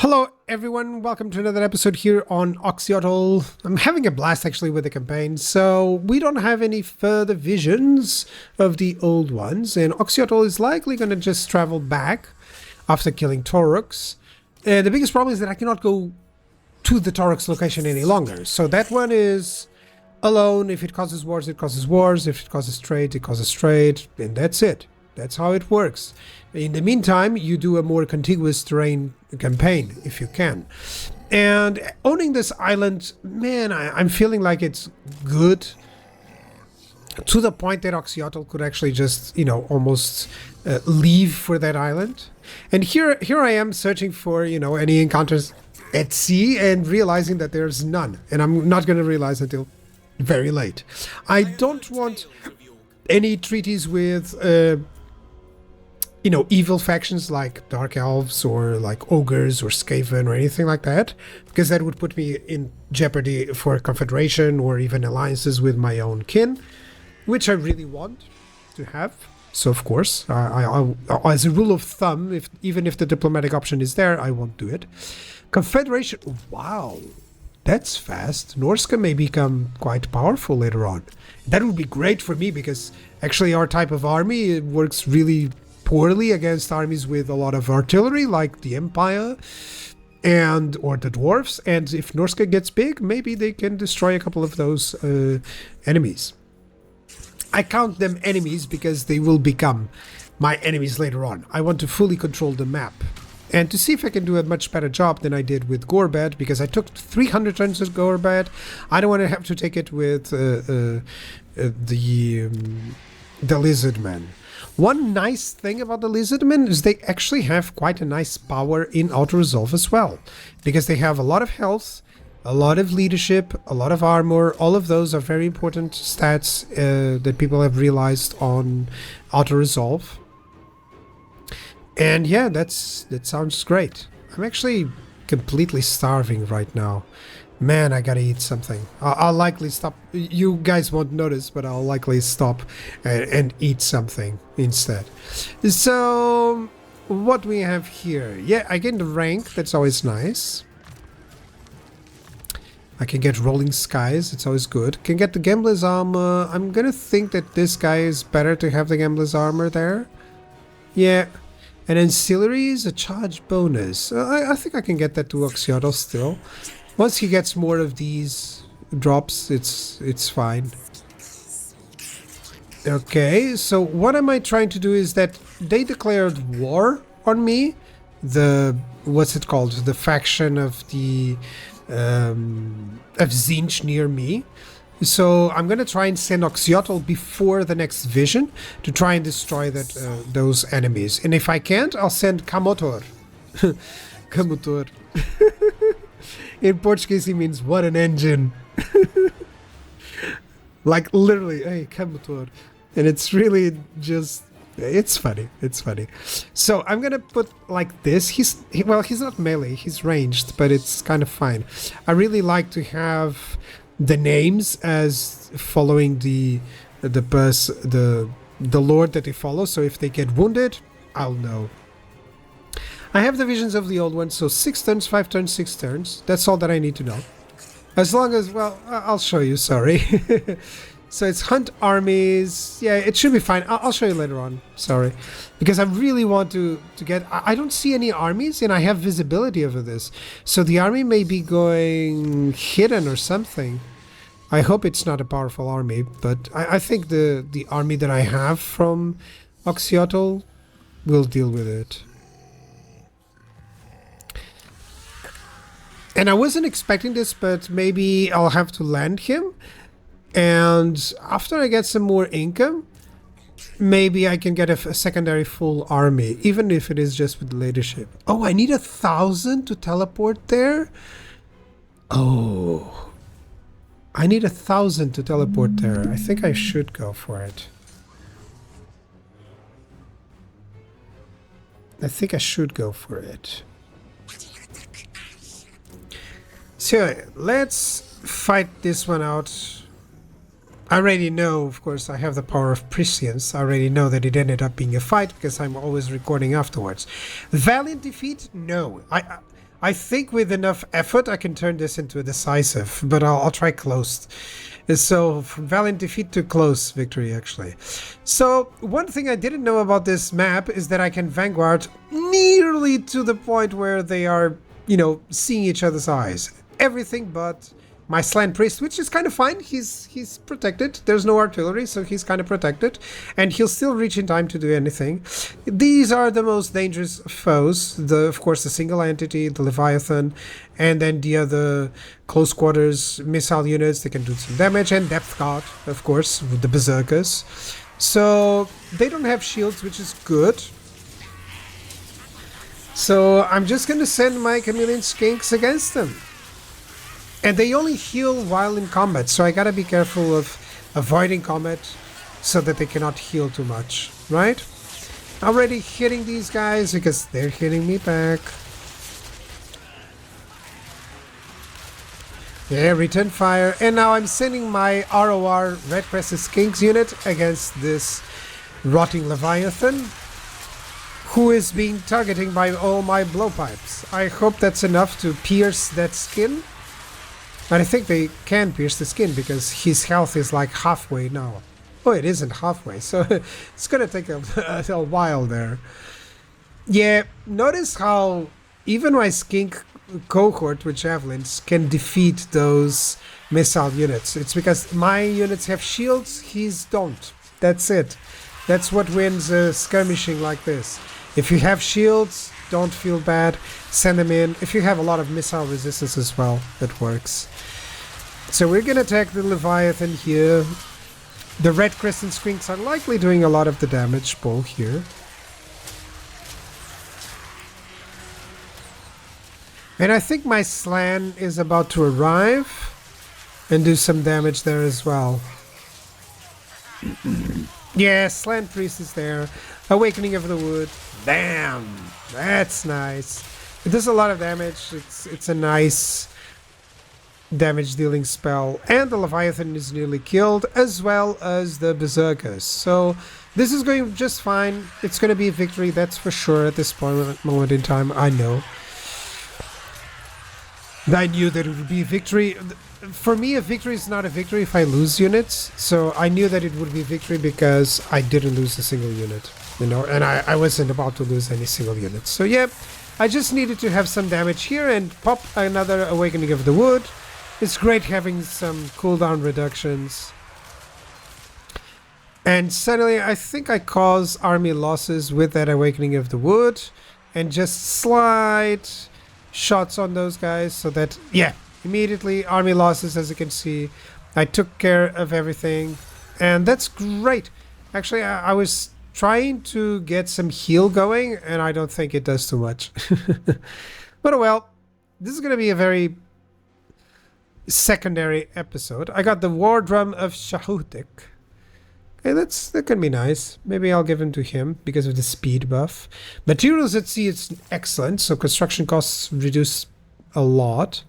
Hello everyone, welcome to another episode here on Oxyotl. I'm having a blast actually with the campaign, so we don't have any further visions of the old ones, and Oxyotl is likely going to just travel back after killing Taurox. The biggest problem is that I cannot go to the Taurox location any longer, so that one is alone. If it causes wars, it causes wars. If it causes trade, it causes trade, and that's it. That's how it works. In the meantime, you do a more contiguous terrain campaign if you can. And owning this island, man, I'm feeling like it's good to the point that Oxyotl could actually just, almost leave for that island. And here I am searching for, any encounters at sea and realizing that there's none. And I'm not going to realize until very late. I don't want any treaties with evil factions like Dark Elves or like Ogres or Skaven or anything like that, because that would put me in jeopardy for confederation or even alliances with my own kin, which I really want to have. So of course, I as a rule of thumb, even if the diplomatic option is there, I won't do it. Confederation, wow, that's fast. Norska may become quite powerful later on. That would be great for me because actually our type of army, it works really poorly against armies with a lot of artillery like the Empire or the Dwarves, and if Norska gets big, maybe they can destroy a couple of those enemies. I count them enemies because they will become my enemies later on. I want to fully control the map and to see if I can do a much better job than I did with Gorbad, because I took 300 turns with Gorbad. I don't want to have to take it with the Lizardmen. One nice thing about the Lizardmen is they actually have quite a nice power in auto-resolve as well, because they have a lot of health, a lot of leadership, a lot of armor. All of those are very important stats that people have realized on auto-resolve. And yeah, that sounds great. I'm actually completely starving right now. Man, I gotta eat something. I'll likely stop. You guys won't notice, but I'll likely stop and eat something instead. So, what we have here? Yeah, I gained a rank. That's always nice. I can get Rolling Skies. It's always good. Can get the Gambler's Armor. I'm gonna think that this guy is better to have the Gambler's Armor there. Yeah. And Ancillaries, a charge bonus. I think I can get that to Oxyotl still. Once he gets more of these drops, it's fine. Okay, so what am I trying to do is that they declared war on me. What's it called? The faction of the of Tzeentch near me. So I'm gonna try and send Oxyotl before the next vision to try and destroy those enemies. And if I can't, I'll send Camotor. Camotor. In Portuguese, he means what an engine. Like literally, hey, Camotor. And it's really just, it's funny. It's funny. So I'm gonna put like this. He's not melee, he's ranged, but it's kind of fine. I really like to have the names as following the lord that they follow. So if they get wounded, I'll know. I have the visions of the old ones, so 6 turns, 5 turns, 6 turns. That's all that I need to know. As long as, well, I'll show you, sorry. So it's hunt armies. Yeah, it should be fine. I'll show you later on, sorry. Because I really want to get... I don't see any armies, and I have visibility over this. So the army may be going hidden or something. I hope it's not a powerful army, but I think the army that I have from Oxyotl will deal with it. And I wasn't expecting this, but maybe I'll have to land him. And after I get some more income, maybe I can get a secondary full army, even if it is just with leadership. Oh, I need 1,000 to teleport there? Oh. I need 1,000 to teleport there. I think I should go for it. I think I should go for it. So, let's fight this one out. I already know, of course, I have the power of prescience. I already know that it ended up being a fight because I'm always recording afterwards. Valiant defeat? No. I think with enough effort I can turn this into a decisive, but I'll try close. So from valiant defeat to close victory, actually. So one thing I didn't know about this map is that I can vanguard nearly to the point where they are, seeing each other's eyes. Everything but my Slant Priest, which is kind of fine. He's protected. There's no artillery, so he's kind of protected. And he'll still reach in time to do anything. These are the most dangerous foes. Of course, the single entity, the Leviathan, and then the other close quarters missile units. They can do some damage. And Depth Guard, of course, with the Berserkers. So they don't have shields, which is good. So I'm just going to send my Chameleon Skinks against them. And they only heal while in combat, so I gotta be careful of avoiding combat so that they cannot heal too much, right? Already hitting these guys because they're hitting me back. Yeah, return fire. And now I'm sending my ROR Red Crested Skinks unit against this rotting Leviathan, who is being targeted by all my blowpipes. I hope that's enough to pierce that skin. But I think they can pierce the skin because his health is like halfway now. Oh, it isn't halfway, so it's gonna take a while there. Yeah, notice how even my skink cohort with javelins can defeat those missile units. It's because my units have shields, his don't. That's it. That's what wins skirmishing like this. If you have shields, don't feel bad. Send them in. If you have a lot of missile resistance as well, that works. So we're gonna attack the Leviathan here. The Red Crescent Skinks are likely doing a lot of the damage pull here. And I think my Slan is about to arrive and do some damage there as well. Yeah, Slan Priest is there. Awakening of the Wood. Bam! That's nice. It does a lot of damage. It's a nice damage dealing spell. And the Leviathan is nearly killed, as well as the Berserkers. So this is going just fine. It's going to be a victory, that's for sure at this moment in time. I know. I knew that it would be a victory. For me, a victory is not a victory if I lose units. So I knew that it would be a victory because I didn't lose a single unit. And I wasn't about to lose any single units. So yeah, I just needed to have some damage here and pop another Awakening of the Wood. It's great having some cooldown reductions. And suddenly I think I cause army losses with that Awakening of the Wood. And just slight shots on those guys so that, yeah, immediately army losses, as you can see. I took care of everything. And that's great. Actually, I was trying to get some heal going, and I don't think it does too much. But oh well, this is going to be a very secondary episode. I got the War Drum of Shahutik. Okay, that can be nice. Maybe I'll give him to him because of the speed buff. Materials at sea, it's excellent, so construction costs reduce a lot.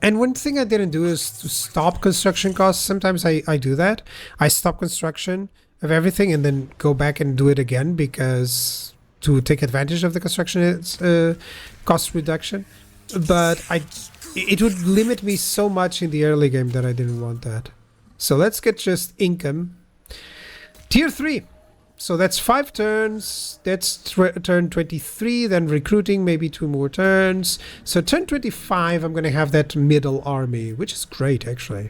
And one thing I didn't do is to stop construction costs. Sometimes I do that. I stop construction of everything and then go back and do it again because to take advantage of the construction cost reduction. But it would limit me so much in the early game that I didn't want that. So let's get just income. Tier 3. So that's 5 turns. That's turn 23. Then recruiting, maybe 2 more turns. So turn 25, I'm going to have that middle army, which is great, actually.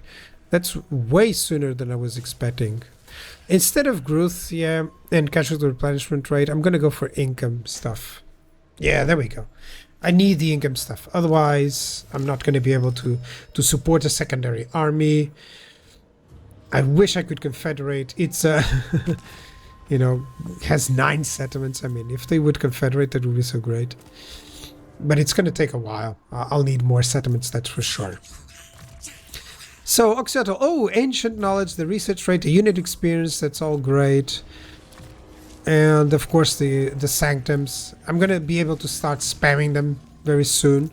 That's way sooner than I was expecting. Instead of growth, yeah, and casualty replenishment rate, I'm going to go for income stuff. Yeah, there we go. I need the income stuff. Otherwise, I'm not going to be able to support a secondary army. I wish I could confederate. It's has 9 settlements. I mean, if they would confederate, that would be so great. But it's going to take a while. I'll need more settlements, that's for sure. So, Oxyotl. Oh, ancient knowledge, the research rate, the unit experience, that's all great. And, of course, the sanctums. I'm going to be able to start spamming them very soon.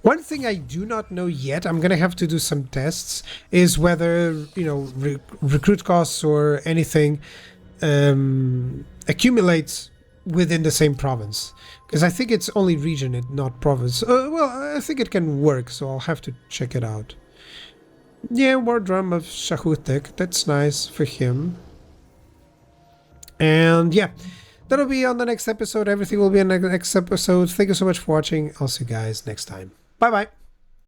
One thing I do not know yet, I'm going to have to do some tests, is whether, recruit costs or anything accumulates within the same province. Because I think it's only region, not province. Well, I think it can work, so I'll have to check it out. Yeah, War Drum of Shahutek. That's nice for him. And yeah, that'll be on the next episode. Everything will be on the next episode. Thank you so much for watching. I'll see you guys next time. Bye bye.